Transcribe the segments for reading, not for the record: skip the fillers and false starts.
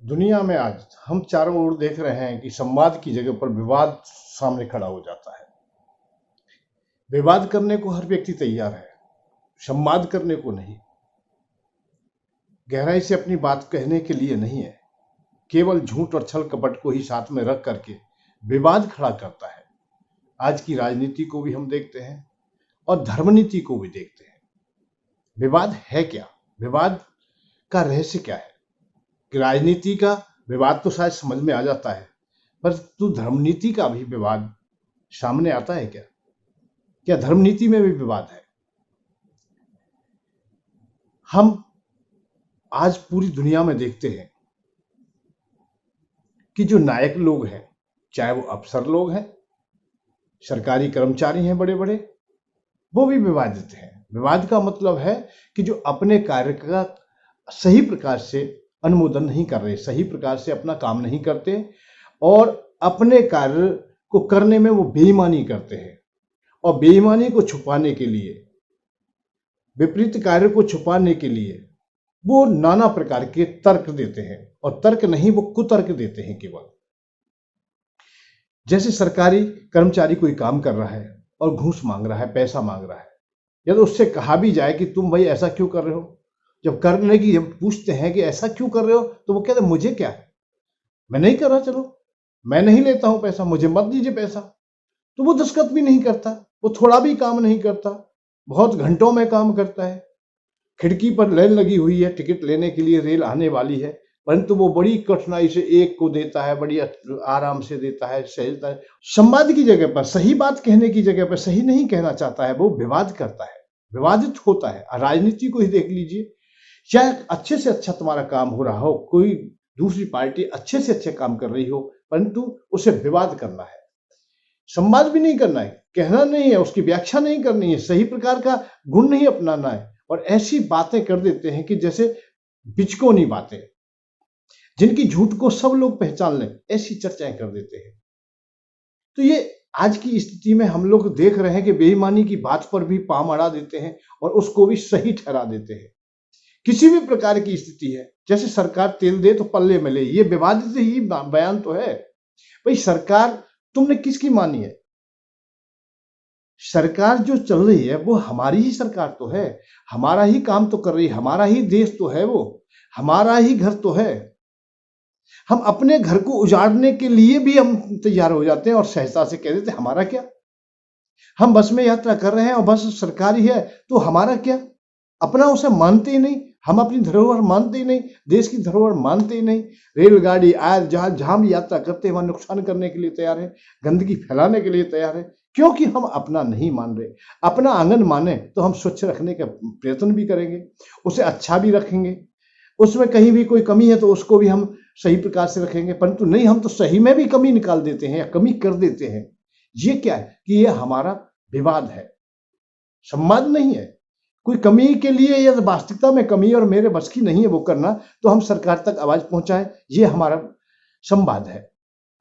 दुनिया में आज हम चारों ओर देख रहे हैं कि संवाद की जगह पर विवाद सामने खड़ा हो जाता है। विवाद करने को हर व्यक्ति तैयार है, संवाद करने को नहीं। गहराई से अपनी बात कहने के लिए नहीं है, केवल झूठ और छल कपट को ही साथ में रख करके विवाद खड़ा करता है। आज की राजनीति को भी हम देखते हैं और धर्मनीति को भी देखते हैं। विवाद है क्या? विवाद का रहस्य क्या है? कि राजनीति का विवाद तो शायद समझ में आ जाता है, परंतु धर्मनीति का भी विवाद सामने आता है क्या? क्या धर्मनीति में भी विवाद है? हम आज पूरी दुनिया में देखते हैं कि जो नायक लोग हैं, चाहे वो अफसर लोग हैं, सरकारी कर्मचारी हैं बड़े बड़े, वो भी विवादित हैं। विवाद का मतलब है कि जो अपने कार्य का सही प्रकार से अनुमोदन नहीं कर रहे, सही प्रकार से अपना काम नहीं करते और अपने कार्य को करने में वो बेईमानी करते हैं और बेईमानी को छुपाने के लिए, विपरीत कार्य को छुपाने के लिए वो नाना प्रकार के तर्क देते हैं और तर्क नहीं, वो कुतर्क देते हैं केवल। जैसे सरकारी कर्मचारी कोई काम कर रहा है और घूस मांग रहा है, पैसा मांग रहा है, यदि उससे कहा भी जाए कि तुम भाई ऐसा क्यों कर रहे हो, जब करने की जब पूछते हैं कि ऐसा क्यों कर रहे हो, तो वो कहते हैं मुझे क्या है, मैं नहीं कर रहा, चलो मैं नहीं लेता हूं पैसा, मुझे मत दीजिए पैसा। तो वो दस्तखत भी नहीं करता, वो थोड़ा भी काम नहीं करता, बहुत घंटों में काम करता है। खिड़की पर लाइन लगी हुई है, टिकट लेने के लिए रेल आने वाली है, परंतु वो बड़ी कठिनाई से एक को देता है, बड़ी आराम से देता है, सहजता है। संवाद की जगह पर, सही बात कहने की जगह पर सही नहीं कहना चाहता है, वो विवाद करता है, विवादित होता है। राजनीति को ही देख लीजिए, चाहे अच्छे से अच्छा तुम्हारा काम हो रहा हो, कोई दूसरी पार्टी अच्छे से अच्छे काम कर रही हो, परंतु उसे विवाद करना है। संवाद भी नहीं करना है, कहना नहीं है, उसकी व्याख्या नहीं करनी है, सही प्रकार का गुण नहीं अपनाना है, और ऐसी बातें कर देते हैं कि जैसे बिचकोनी बातें, जिनकी झूठ को सब लोग पहचान लें, ऐसी चर्चाएं कर देते हैं। तो ये आज की स्थिति में हम लोग देख रहे हैं कि बेईमानी की बात पर भी पाम अड़ा देते हैं और उसको भी सही ठहरा देते हैं। किसी भी प्रकार की स्थिति है, जैसे सरकार तेल दे तो पल्ले में ले, ये विवादित ही बयान तो है। भाई सरकार तुमने किसकी मानी है? सरकार जो चल रही है वो हमारी ही सरकार तो है, हमारा ही काम तो कर रही है, हमारा ही देश तो है, वो हमारा ही घर तो है। हम अपने घर को उजाड़ने के लिए भी हम तैयार हो जाते हैं और सहजता से कह देते हैं हमारा क्या। हम बस में यात्रा कर रहे हैं और बस सरकारी है तो हमारा क्या, अपना उसे मानते ही नहीं, हम अपनी धरोहर मानते ही नहीं, देश की धरोहर मानते ही नहीं। रेलगाड़ी आए जहां जहां भी यात्रा करते हैं वहां नुकसान करने के लिए तैयार है, गंदगी फैलाने के लिए तैयार है, क्योंकि हम अपना नहीं मान रहे। अपना आंगन माने तो हम स्वच्छ रखने का प्रयत्न भी करेंगे, उसे अच्छा भी रखेंगे, उसमें कहीं भी कोई कमी है तो उसको भी हम सही प्रकार से रखेंगे, परंतु नहीं, हम तो सही में भी कमी निकाल देते हैं या कमी कर देते हैं। ये क्या है कि ये हमारा विवाद है, संवाद नहीं है। कोई कमी के लिए या वास्तविकता में कमी और मेरे बस की नहीं है वो करना, तो हम सरकार तक आवाज पहुंचाएं, ये हमारा संवाद है,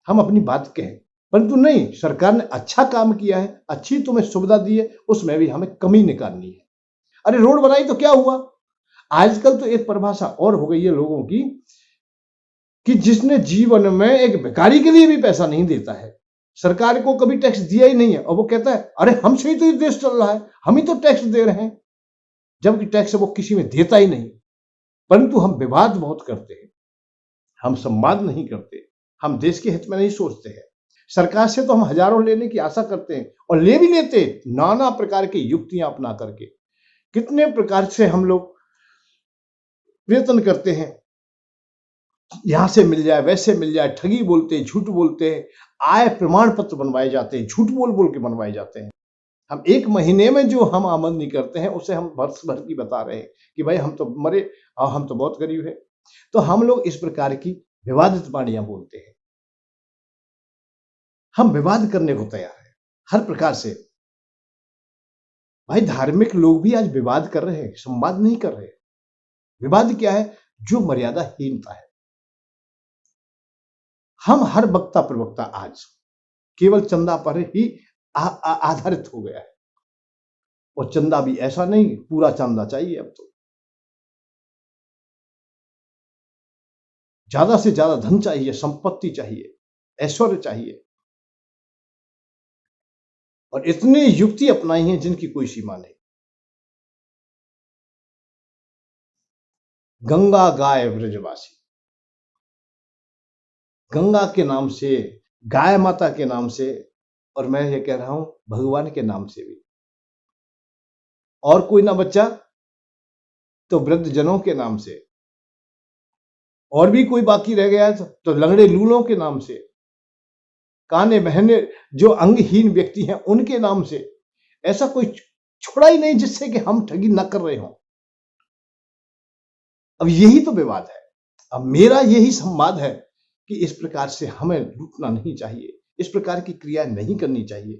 हम अपनी बात कहें। परंतु नहीं, सरकार ने अच्छा काम किया है, अच्छी तुम्हें सुविधा दी है, उसमें भी हमें कमी निकालनी है। अरे रोड बनाई तो क्या हुआ? आजकल तो एक परिभाषा और हो गई है लोगों की कि जिसने जीवन में एक भिखारी के लिए भी पैसा नहीं देता है, सरकार को कभी टैक्स दिया ही नहीं है, और वो कहता है अरे हमसे ही तो ये देश चल रहा है, हम ही तो टैक्स दे रहे हैं, जबकि टैक्स वो किसी में देता ही नहीं। परंतु हम विवाद बहुत करते हैं, हम संवाद नहीं करते, हम देश के हित में नहीं सोचते हैं। सरकार से तो हम हजारों लेने की आशा करते हैं और ले भी लेते, नाना प्रकार की युक्तियां अपना करके। कितने प्रकार से हम लोग प्रयत्न करते हैं, यहां से मिल जाए, वैसे मिल जाए, ठगी बोलते हैं, झूठ बोलते हैं, आय प्रमाण पत्र बनवाए जाते हैं, झूठ बोल बोल के बनवाए जाते हैं। हम एक महीने में जो हम आमदनी करते हैं उसे हम वर्ष भर की बता रहे हैं कि भाई हम तो मरे और हम तो बहुत गरीब है। तो हम लोग इस प्रकार की विवादित वाणियां बोलते हैं। हम विवाद करने को तैयार है हर प्रकार से। भाई धार्मिक लोग भी आज विवाद कर रहे हैं, संवाद नहीं कर रहे। विवाद क्या है? जो मर्यादाहीनता है। हम हर वक्ता प्रवक्ता आज केवल चंदा पर ही आधारित हो गया है, और चंदा भी ऐसा नहीं, पूरा चंदा चाहिए अब तो। ज्यादा से ज्यादा धन चाहिए, संपत्ति चाहिए, ऐश्वर्य चाहिए, और इतनी युक्ति अपनाई है जिनकी कोई सीमा नहीं। गंगा गाय ब्रजवासी, गंगा के नाम से, गाय माता के नाम से, और मैं ये कह रहा हूं भगवान के नाम से भी, और कोई ना बच्चा तो वृद्धजनों के नाम से, और भी कोई बाकी रह गया तो लंगड़े लूलों के नाम से, काने बहने जो अंगहीन व्यक्ति हैं उनके नाम से। ऐसा कोई छोड़ा ही नहीं जिससे कि हम ठगी न कर रहे हों। अब यही तो विवाद है। अब मेरा यही संवाद है कि इस प्रकार से हमें लूटना नहीं चाहिए, इस प्रकार की क्रिया नहीं करनी चाहिए।